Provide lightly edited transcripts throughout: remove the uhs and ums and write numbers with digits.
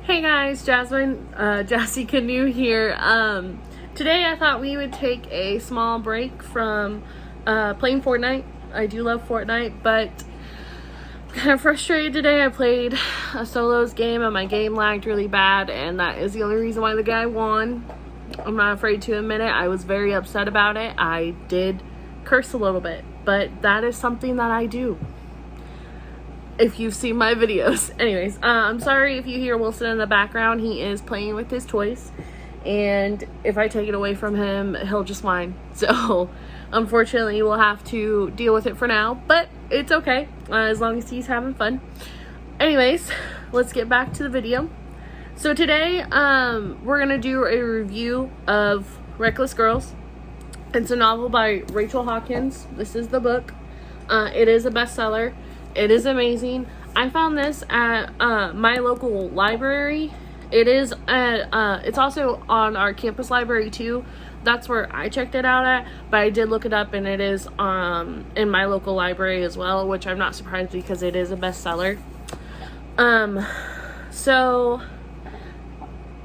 Hey guys, Jassy Canoe here. Today I thought we would take a small break from playing Fortnite. I do love Fortnite, but I'm kind of frustrated today. I played a solos game and my game lagged really bad, and that is the only reason why the guy won. I'm not afraid to admit it. I was very upset about it. I did curse a little bit, but that is something that I do. If you've seen my videos. Anyways, I'm sorry if you hear Wilson in the background. He is playing with his toys, and if I take it away from him, he'll just whine. So unfortunately we'll have to deal with it for now, but it's okay as long as he's having fun. Anyways, let's get back to the video. So today we're gonna do a review of Reckless Girls. It's a novel by Rachel Hawkins. This is the book. It is a bestseller. It is amazing. I found this at my local library. It is it's also on our campus library too. That's where I checked it out at, but I did look it up and it is in my local library as well, which I'm not surprised because it is a bestseller. So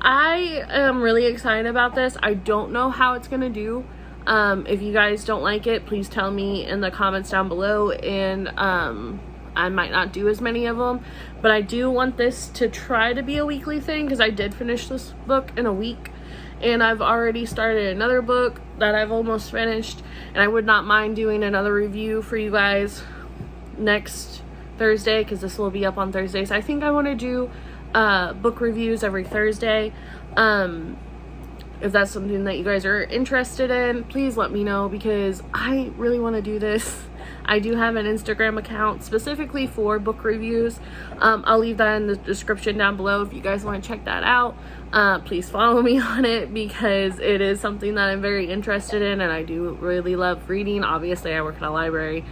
I am really excited about this. I don't know how it's gonna do. If you guys don't like it, please tell me in the comments down below, and I might not do as many of them, but I do want this to try to be a weekly thing because I did finish this book in a week, and I've already started another book that I've almost finished, and I would not mind doing another review for you guys next Thursday because this will be up on Thursdays. I think I want to do book reviews every Thursday. If that's something that you guys are interested in, please let me know because I really want to do this. I do have an Instagram account specifically for book reviews. I'll leave that in the description down below if you guys want to check that out. Please follow me on it because it is something that I'm very interested in, and I do really love reading. Obviously, I work at a library.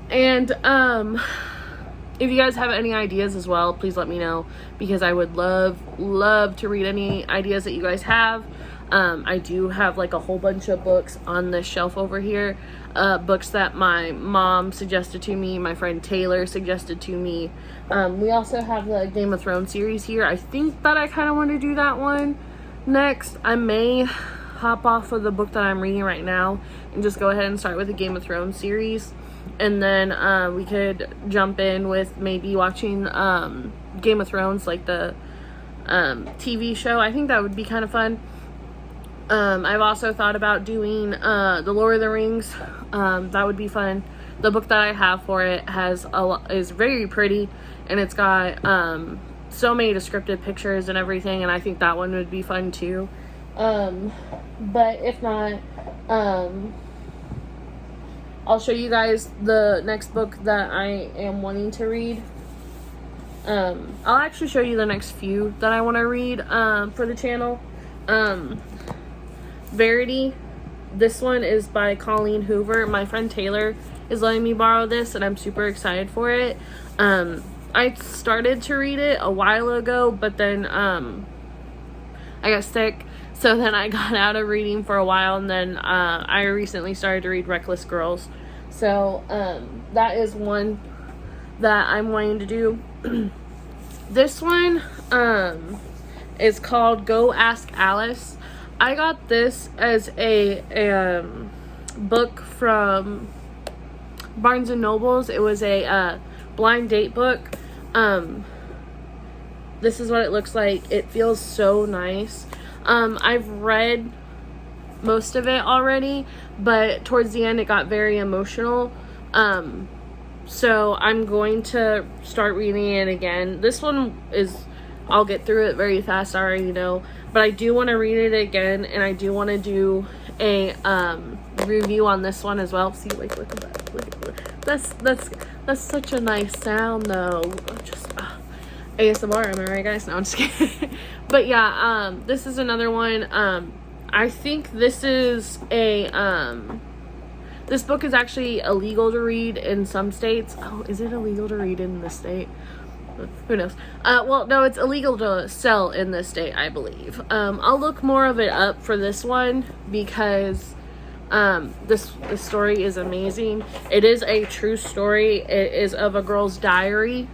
And if you guys have any ideas as well, please let me know because I would love to read any ideas that you guys have. I do have like a whole bunch of books on this shelf over here. Books that my mom suggested to me, my friend Taylor suggested to me. We also have the Game of Thrones series here. I think that I kind of want to do that one next. I may hop off of the book that I'm reading right now and just go ahead and start with the Game of Thrones series. And then we could jump in with maybe watching Game of Thrones, like the TV show. I think that would be kind of fun. I've also thought about doing the Lord of the Rings. That would be fun. The book that I have for it is very pretty, and it's got so many descriptive pictures and everything, and I think that one would be fun too. But if not, I'll show you guys the next book that I am wanting to read. I'll actually show you the next few that I want to read for the channel. Verity. This one is by Colleen Hoover. My friend Taylor is letting me borrow this, and I'm super excited for it. I started to read it a while ago, but then I got sick, so then I got out of reading for a while, and then I recently started to read Reckless Girls. So that is one that I'm wanting to do. This one is called Go Ask Alice. I got this as a book from Barnes & Nobles. It was a blind date book. This is what it looks like. It feels so nice. I've read most of it already, but towards the end it got very emotional. So I'm going to start reading it again. This one I'll get through it very fast, I already know. But I do want to read it again, and I do want to do a review on this one as well. See, like, look at that. Look at that. That's such a nice sound, though. Just ASMR, am I right, guys? No, I'm just kidding. But yeah, this is another one. I think this is this book is actually illegal to read in some states. Oh, is it illegal to read in this state? Who knows? Well, no, it's illegal to sell in this state, I believe. I'll look more of it up for this one because this story is amazing. It is a true story. It is of a girl's diary.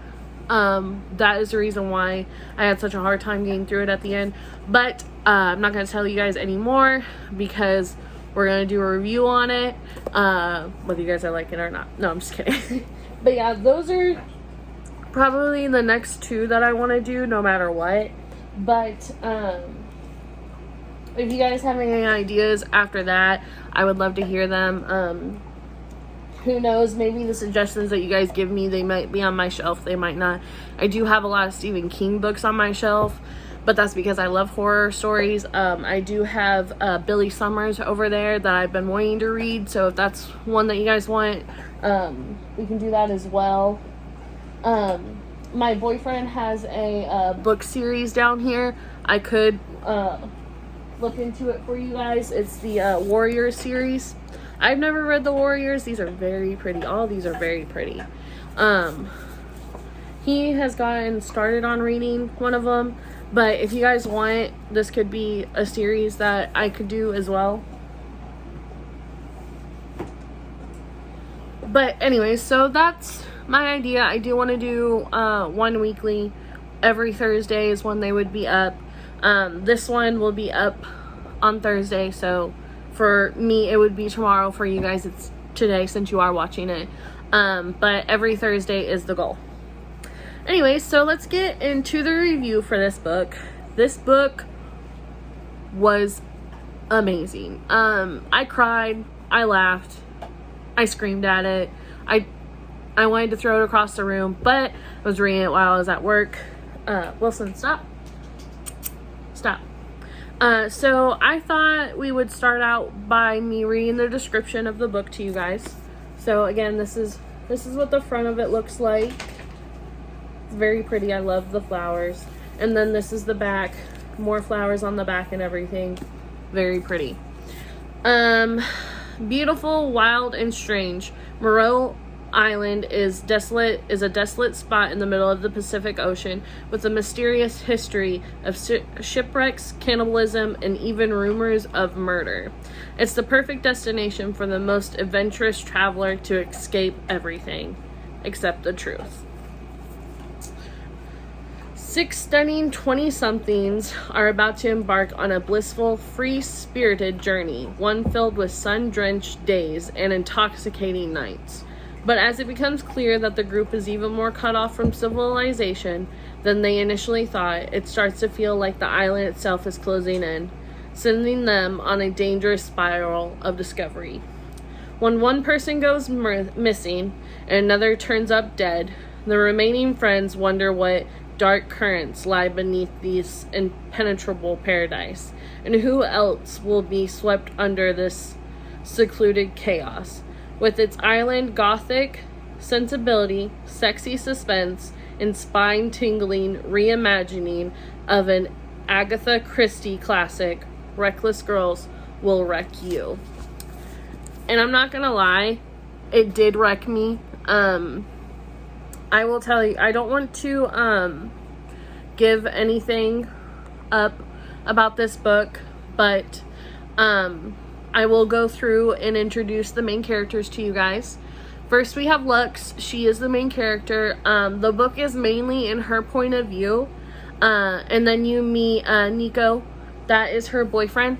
That is the reason why I had such a hard time getting through it at the end. But I'm not going to tell you guys anymore because we're going to do a review on it, whether you guys are liking it or not. No, I'm just kidding. But yeah, those are probably the next two that I want to do no matter what. But if you guys have any ideas after that, I would love to hear them. Who knows, maybe the suggestions that you guys give me, they might be on my shelf, they might not. I do have a lot of Stephen King books on my shelf, but that's because I love horror stories. I do have Billy Summers over there that I've been wanting to read, so if that's one that you guys want, we can do that as well. My boyfriend has a book series down here. I could look into it for you guys. It's the Warriors series. I've never read the Warriors. These are very pretty. All these are very pretty. He has gotten started on reading one of them, but if you guys want, this could be a series that I could do as well. But anyways, so that's my idea. I do want to do one weekly. Every Thursday is when they would be up. This one will be up on Thursday, so for me it would be tomorrow. For you guys it's today since you are watching it. But every Thursday is the goal. Anyway, so let's get into the review for this book. This book was amazing. I cried, I laughed, I screamed at it. I wanted to throw it across the room, but I was reading it while I was at work. Wilson, stop. So I thought we would start out by me reading the description of the book to you guys. So again, this is what the front of it looks like. It's very pretty. I love the flowers. And then this is the back. More flowers on the back and everything. Very pretty. Beautiful, wild, and strange. Moreau Island is a desolate spot in the middle of the Pacific Ocean with a mysterious history of shipwrecks, cannibalism, and even rumors of murder. It's the perfect destination for the most adventurous traveler to escape everything except the truth. 6 stunning 20-somethings are about to embark on a blissful, free-spirited journey, one filled with sun-drenched days and intoxicating nights. But as it becomes clear that the group is even more cut off from civilization than they initially thought, it starts to feel like the island itself is closing in, sending them on a dangerous spiral of discovery. When one person goes missing and another turns up dead, the remaining friends wonder what dark currents lie beneath this impenetrable paradise, and who else will be swept under this secluded chaos. With its island gothic sensibility, sexy suspense, and spine-tingling reimagining of an Agatha Christie classic, Reckless Girls will wreck you. And I'm not gonna lie, it did wreck me. I will tell you, I don't want to give anything up about this book, but I will go through and introduce the main characters to you guys. First, we have Lux. She is the main character. The book is mainly in her point of view. And then you meet Nico. That is her boyfriend.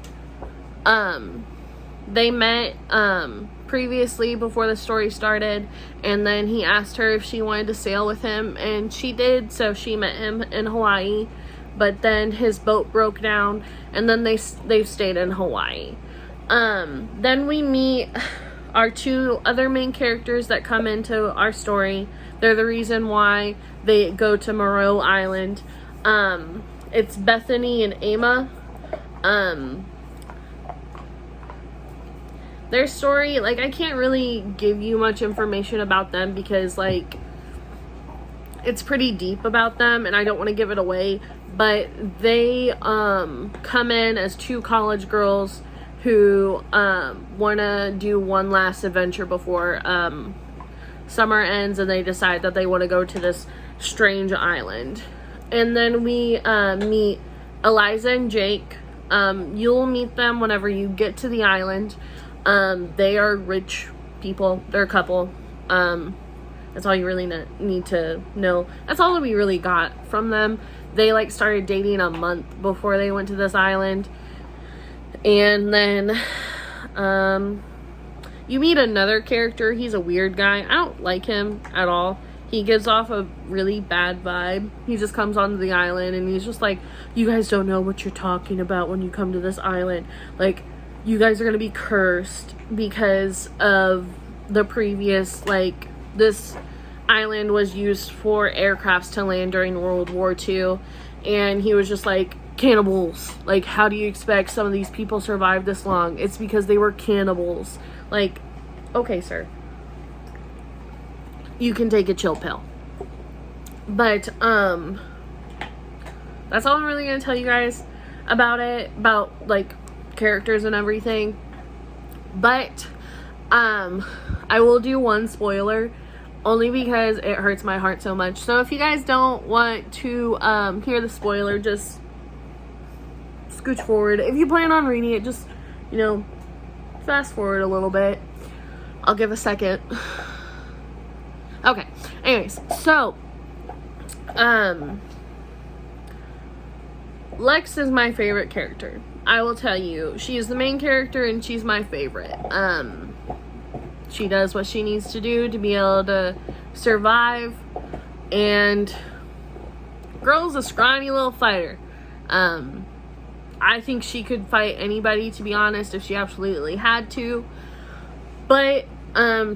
They met previously before the story started, and then he asked her if she wanted to sail with him, and she did, so she met him in Hawaii. But then his boat broke down, and then they've stayed in Hawaii. Then we meet our 2 other main characters that come into our story. They're the reason why they go to Moreau Island. It's Bethany and Emma. Their story, like, I can't really give you much information about them because, like, it's pretty deep about them and I don't want to give it away, but they come in as 2 college girls who want to do one last adventure before summer ends, and they decide that they want to go to this strange island. And then we meet Eliza and Jake. You'll meet them whenever you get to the island. They are rich people. They're a couple. That's all you really need to know. That's all that we really got from them. They like started dating a month before they went to this island. And then you meet another character. He's a weird guy. I don't like him at all. He gives off a really bad vibe. He just comes onto the island and he's just like, you guys don't know what you're talking about when you come to this island. Like, you guys are going to be cursed because of the previous, like, this island was used for aircrafts to land during World War II. And he was just like, cannibals. Like, how do you expect some of these people survive this long? It's because they were cannibals. Like, okay, sir. You can take a chill pill. But, that's all I'm really going to tell you guys about it. About, like, characters and everything. But, I will do one spoiler. Only because it hurts my heart so much. So if you guys don't want to, hear the spoiler, just scooch forward. If you plan on reading it, just, you know, fast forward a little bit. I'll give a second. Okay, anyways, so, Lex is my favorite character. I will tell you, she is the main character and she's my favorite. She does what she needs to do to be able to survive, and girl's a scrawny little fighter. I think she could fight anybody, to be honest, if she absolutely had to, but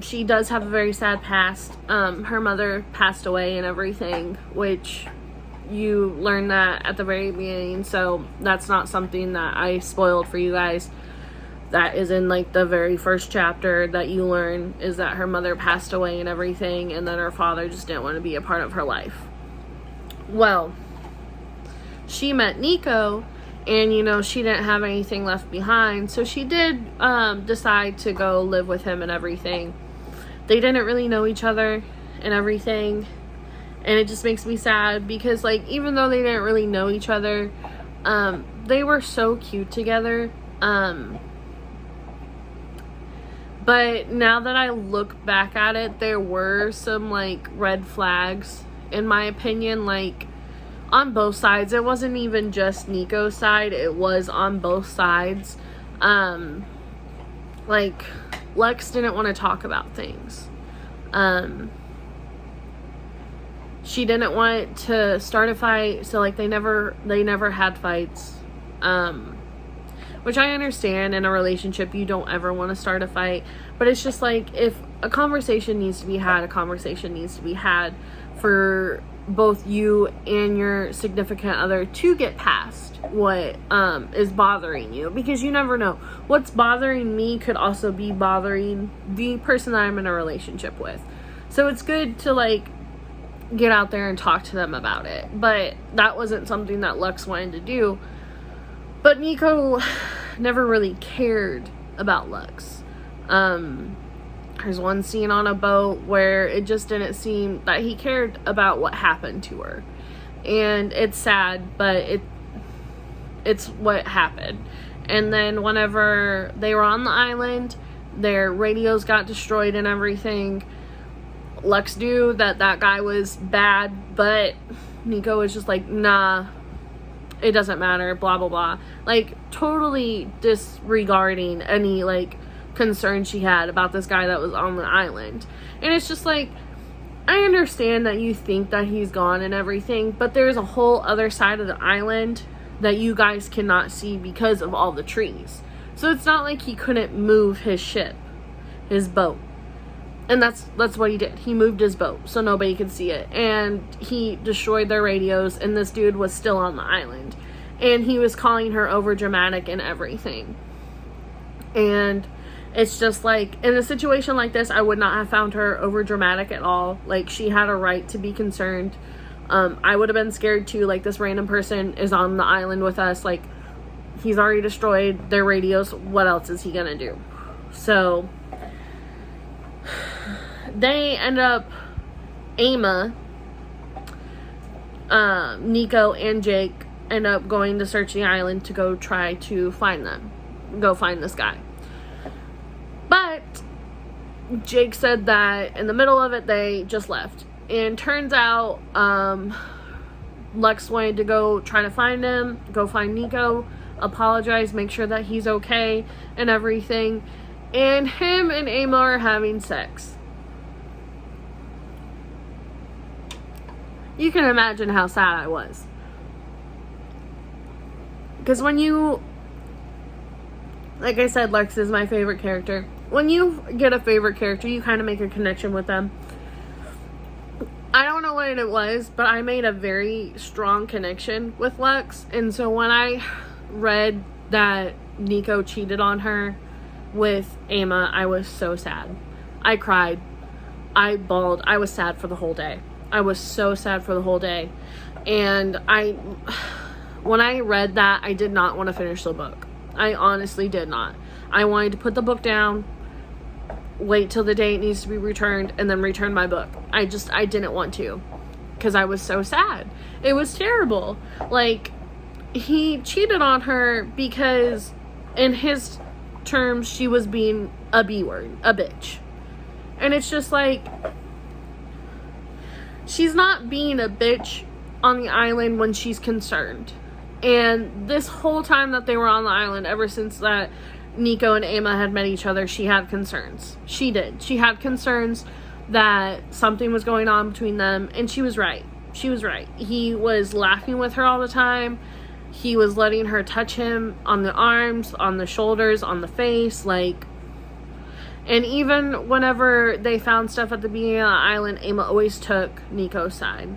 she does have a very sad past. Her mother passed away and everything, which you learn that at the very beginning, so that's not something that I spoiled for you guys. That is in, like, the very first chapter that you learn, is that her mother passed away and everything, and then her father just didn't want to be a part of her life. Well, she met Nico, and, you know, she didn't have anything left behind, so she did decide to go live with him and everything. They didn't really know each other and everything, and it just makes me sad, because, like, even though they didn't really know each other, they were so cute together. But now that I look back at it, there were some, like, red flags, in my opinion, like, on both sides. It wasn't even just Nico's side, it was on both sides. Like, Lex didn't want to talk about things. She didn't want to start a fight, so, like, they never had fights. Which I understand, in a relationship you don't ever want to start a fight, but it's just like, if a conversation needs to be had, a conversation needs to be had for both you and your significant other to get past what is bothering you, because you never know. What's bothering me could also be bothering the person that I'm in a relationship with. So it's good to, like, get out there and talk to them about it, but that wasn't something that Lex wanted to do. But Nico never really cared about Lex. There's one scene on a boat where it just didn't seem that he cared about what happened to her. And it's sad, but it's what happened. And then whenever they were on the island, their radios got destroyed and everything. Lex knew that guy was bad, but Nico was just like, nah, it doesn't matter, blah, blah, blah. Like, totally disregarding any, like, concern she had about this guy that was on the island. And it's just like, I understand that you think that he's gone and everything, but there's a whole other side of the island that you guys cannot see because of all the trees. So it's not like he couldn't move his ship, his boat. And that's what he did. He moved his boat so nobody could see it. And he destroyed their radios, and this dude was still on the island. And he was calling her over dramatic and everything. And it's just like, in a situation like this, I would not have found her over dramatic at all. Like, she had a right to be concerned. I would have been scared too. Like, this random person is on the island with us. Like, he's already destroyed their radios. What else is he gonna do? So they end up, Emma, Nico, and Jake end up going to search the island to go try to find them. Go find this guy. But Jake said that in the middle of it, they just left. And turns out, Lex wanted to go try to find him, go find Nico, apologize, make sure that he's okay and everything. And him and Emma are having sex. You can imagine how sad I was. Because when you, like I said, Lex is my favorite character. When you get a favorite character, you kind of make a connection with them. I don't know what it was, but I made a very strong connection with Lex. And so when I read that Nico cheated on her with Emma, I was so sad. I cried. I bawled. I was sad for the whole day. I was so sad for the whole day. And when I read that, I did not want to finish the book. I honestly did not. I wanted to put the book down, wait till the day it needs to be returned, and then return my book. I didn't want to, because I was so sad. It was terrible. Like, he cheated on her because, in his terms, she was being a B-word, a bitch. And it's just like, she's not being a bitch on the island when she's concerned. And this whole time that they were on the island, ever since that Nico and Emma had met each other, she had concerns. She did. She had concerns that something was going on between them, and she was right. She was right. He was laughing with her all the time. He was letting her touch him on the arms, on the shoulders, on the face, like. And even whenever they found stuff at the beginning of the island, Emma always took Nico's side.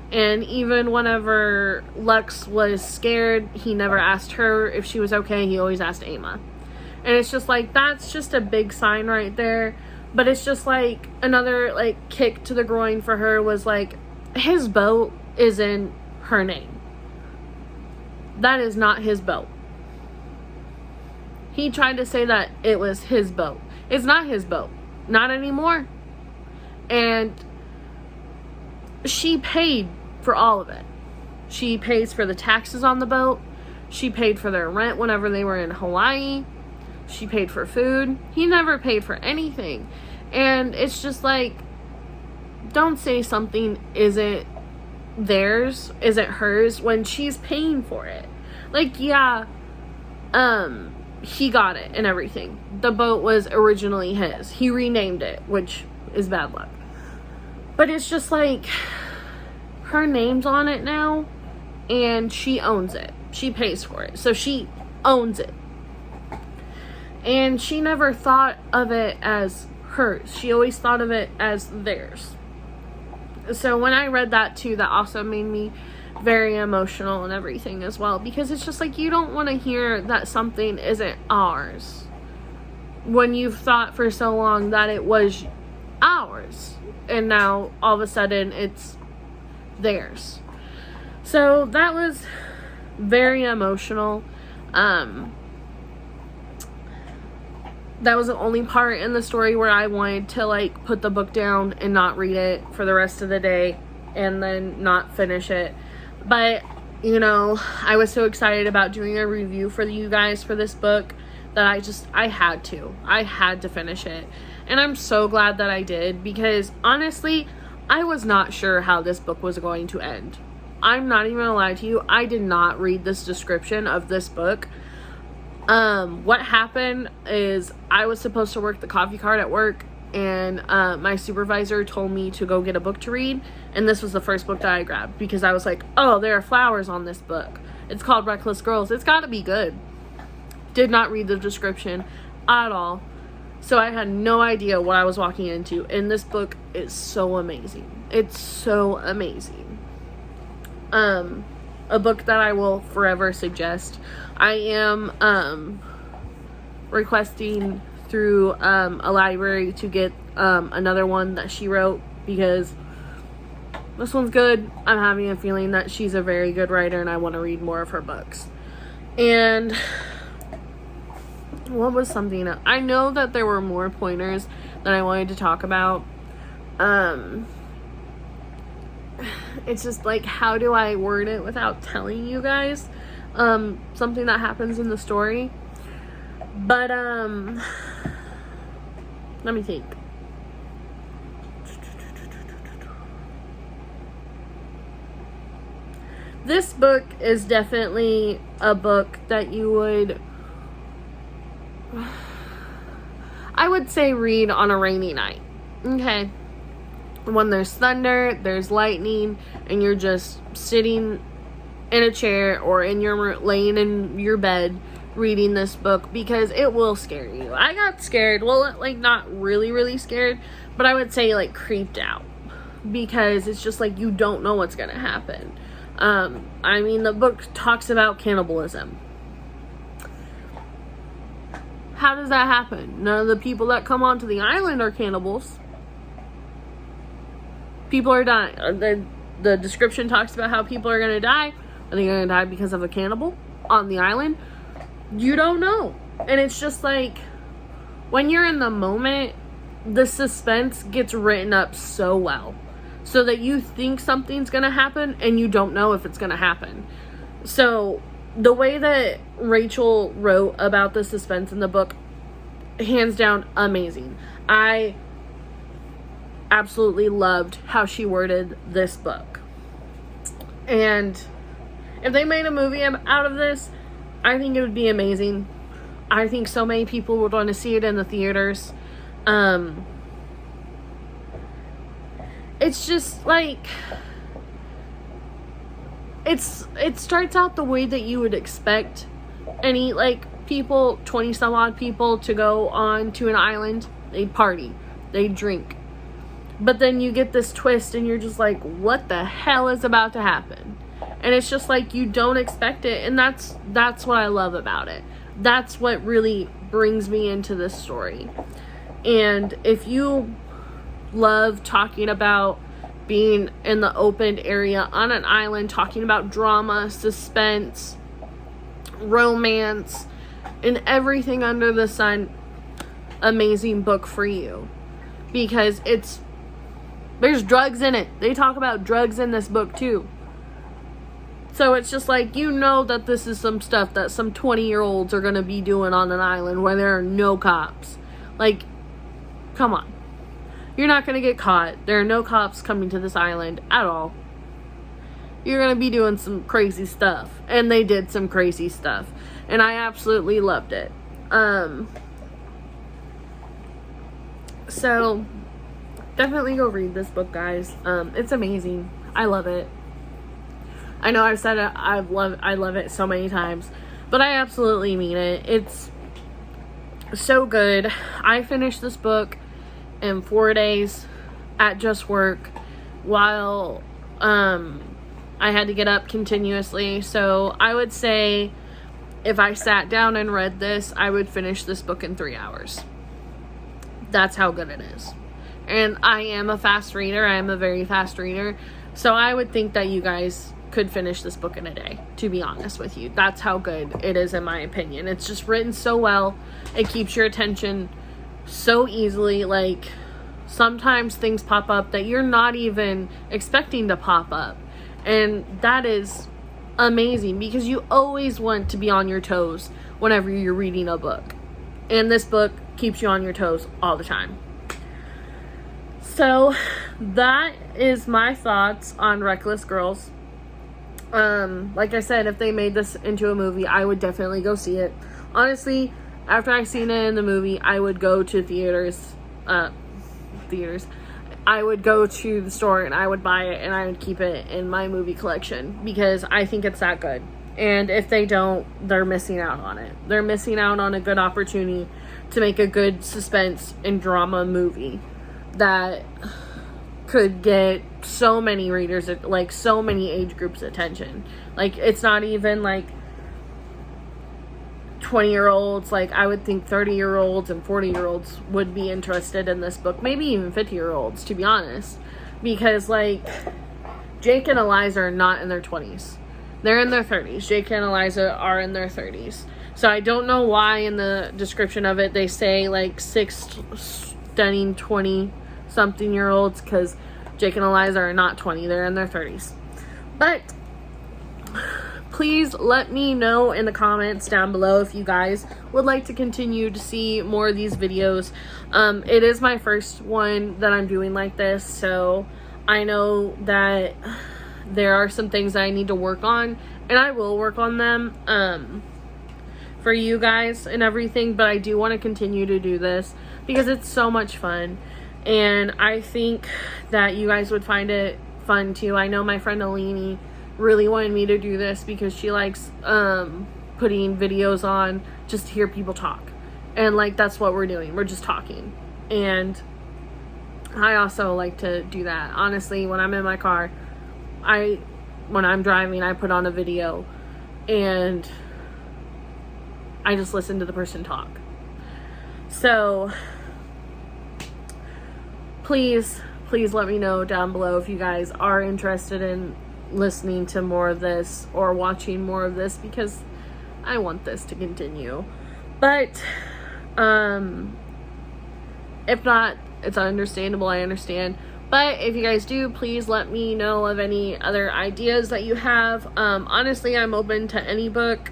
And even whenever Lex was scared, he never asked her if she was okay. He always asked Emma. And it's just like, that's just a big sign right there. But it's just like another like kick to the groin for her was like, his boat is in her name. That is not his boat. He tried to say that it was his boat. It's not his boat. Not anymore. And she paid for all of it. She pays for the taxes on the boat. She paid for their rent whenever they were in Hawaii. She paid for food. He never paid for anything. And it's just like, don't say something isn't theirs, isn't hers, when she's paying for it. Like, yeah, he got it and everything. The boat was originally his. He renamed it, which is bad luck. But it's just like, her name's on it now, and she owns it. She pays for it. So she owns it. And she never thought of it as hers. She always thought of it as theirs. So when I read that too, that also made me very emotional and everything as well. Because it's just like, you don't want to hear that something isn't ours when you've thought for so long that it was ours. And now all of a sudden it's theirs. So that was very emotional. That was the only part in the story where I wanted to like put the book down and not read it for the rest of the day and then not finish it. But, you know, I was so excited about doing a review for you guys for this book that I had to finish it. And I'm so glad that I did, because honestly, I was not sure how this book was going to end. I'm not even gonna lie to you, I did not read this description of this book. What happened is I was supposed to work the coffee cart at work, and my supervisor told me to go get a book to read, and this was the first book that I grabbed, because I was like, oh, there are flowers on this book. It's called Reckless Girls. It's gotta be good. Did not read the description at all. So I had no idea what I was walking into, and this book is so amazing. It's so amazing. A book that I will forever suggest. I am requesting through a library to get another one that she wrote, because this one's good. I'm having a feeling that she's a very good writer, and I want to read more of her books. And what was something else? I know that there were more pointers that I wanted to talk about. It's just like, how do I word it without telling you guys something that happens in the story? But let me think. this book is definitely a book that you would, I would say, read on a rainy night. Okay? When there's thunder, there's lightning, and you're just sitting in a chair or laying in your bed reading this book, because it will scare you. I got scared. Well, like, not really, really scared, but I would say, like, creeped out, because it's just like you don't know what's gonna happen. I mean, the book talks about cannibalism. How does that happen? None of the people that come onto the island are cannibals. People are dying. The description talks about how people are gonna die. Are they gonna die because of a cannibal on the island? You don't know. And it's just like, when you're in the moment, the suspense gets written up so well, so that you think something's gonna happen and you don't know if it's gonna happen. So the way that Rachel wrote about the suspense in the book, hands down, amazing. I absolutely loved how she worded this book. And if they made a movie out of this, I think it would be amazing. I think so many people would want to see it in the theaters. It's just like, it starts out the way that you would expect any, like, people, 20 some odd people, to go on to an island. They party, they drink, but then you get this twist and you're just like, what the hell is about to happen? And it's just like, you don't expect it. And that's what I love about it. That's what really brings me into this story. And if you love talking about being in the open area on an island, talking about drama, suspense, romance, and everything under the sun, amazing book for you. Because there's drugs in it. They talk about drugs in this book too. So it's just like, you know that this is some stuff that some 20-year-olds are going to be doing on an island where there are no cops. Like, come on. You're not going to get caught. There are no cops coming to this island at all. You're going to be doing some crazy stuff. And they did some crazy stuff. And I absolutely loved it. So, definitely go read this book, guys. It's amazing. I love it. I know I've said it, I love it so many times, but I absolutely mean it. It's so good. I finished this book in 4 days at just work, while I had to get up continuously. So I would say, if I sat down and read this, I would finish this book in 3 hours. That's how good it is. And I am a fast reader. I am a very fast reader. So I would think that you guys could finish this book in a day, to be honest with you. That's how good it is, in my opinion. It's just written so well. It keeps your attention so easily. Like, sometimes things pop up that you're not even expecting to pop up. And that is amazing, because you always want to be on your toes whenever you're reading a book. And this book keeps you on your toes all the time. So, that is my thoughts on Reckless Girls. Like I said, if they made this into a movie, I would definitely go see it. Honestly, after I seen it in the movie, I would go to theaters. I would go to the store and I would buy it and I would keep it in my movie collection, because I think it's that good. And if they don't, they're missing out on it. They're missing out on a good opportunity to make a good suspense and drama movie that could get so many readers, like so many age groups' attention. Like, it's not even like 20-year-olds. Like, I would think 30-year-olds and 40-year-olds would be interested in this book. Maybe even 50-year-olds, to be honest. Because, like, Jake and Eliza are not in their 20s. They're in their 30s. Jake and Eliza are in their 30s. So I don't know why in the description of it they say, like, 6 stunning 20-something-year-olds, because Jake and Eliza are not 20. They're in their 30s. But please let me know in the comments down below if you guys would like to continue to see more of these videos. It is my first one that I'm doing like this, so I know that there are some things that I need to work on, and I will work on them for you guys and everything, but I do want to continue to do this because it's so much fun, and I think that you guys would find it fun too. I know my friend Alini really wanted me to do this because she likes putting videos on just to hear people talk, and like that's what we're doing, we're just talking. And I also like to do that. Honestly, when I'm in my car, when I'm driving, I put on a video and I just listen to the person talk. So please let me know down below if you guys are interested in listening to more of this or watching more of this, because I want this to continue. But if not, it's understandable, I understand. But if you guys do, please let me know of any other ideas that you have. Honestly, I'm open to any book.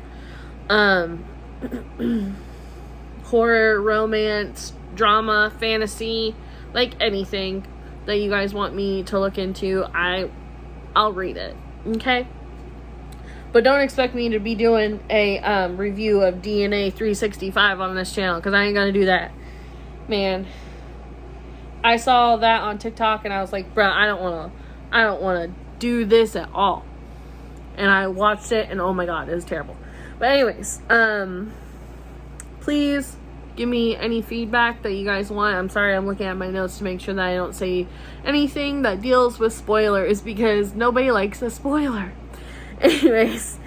Horror, romance, drama, fantasy, like anything that you guys want me to look into, I'll read it, okay? But don't expect me to be doing a review of DNA 365 on this channel, because I ain't gonna do that. Man, I saw that on TikTok and I was like, bruh, I don't wanna do this at all. And I watched it and oh my god, it was terrible. But anyways, please give me any feedback that you guys want. I'm sorry, I'm looking at my notes to make sure that I don't say anything that deals with spoilers, because nobody likes a spoiler. Anyways,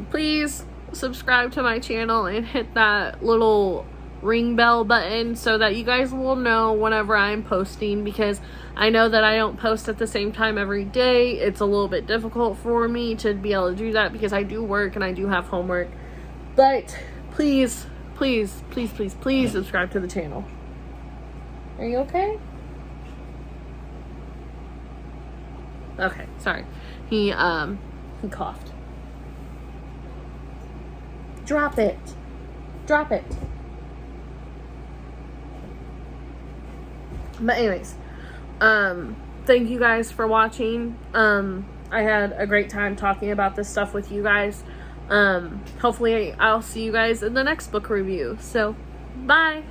please subscribe to my channel and hit that little ring bell button so that you guys will know whenever I'm posting, because I know that I don't post at the same time every day. It's a little bit difficult for me to be able to do that because I do work and I do have homework. But please subscribe to the channel. Are you okay? Okay, sorry. He coughed. Drop it. But anyways, thank you guys for watching. I had a great time talking about this stuff with you guys. Hopefully I'll see you guys in the next book review. So, bye!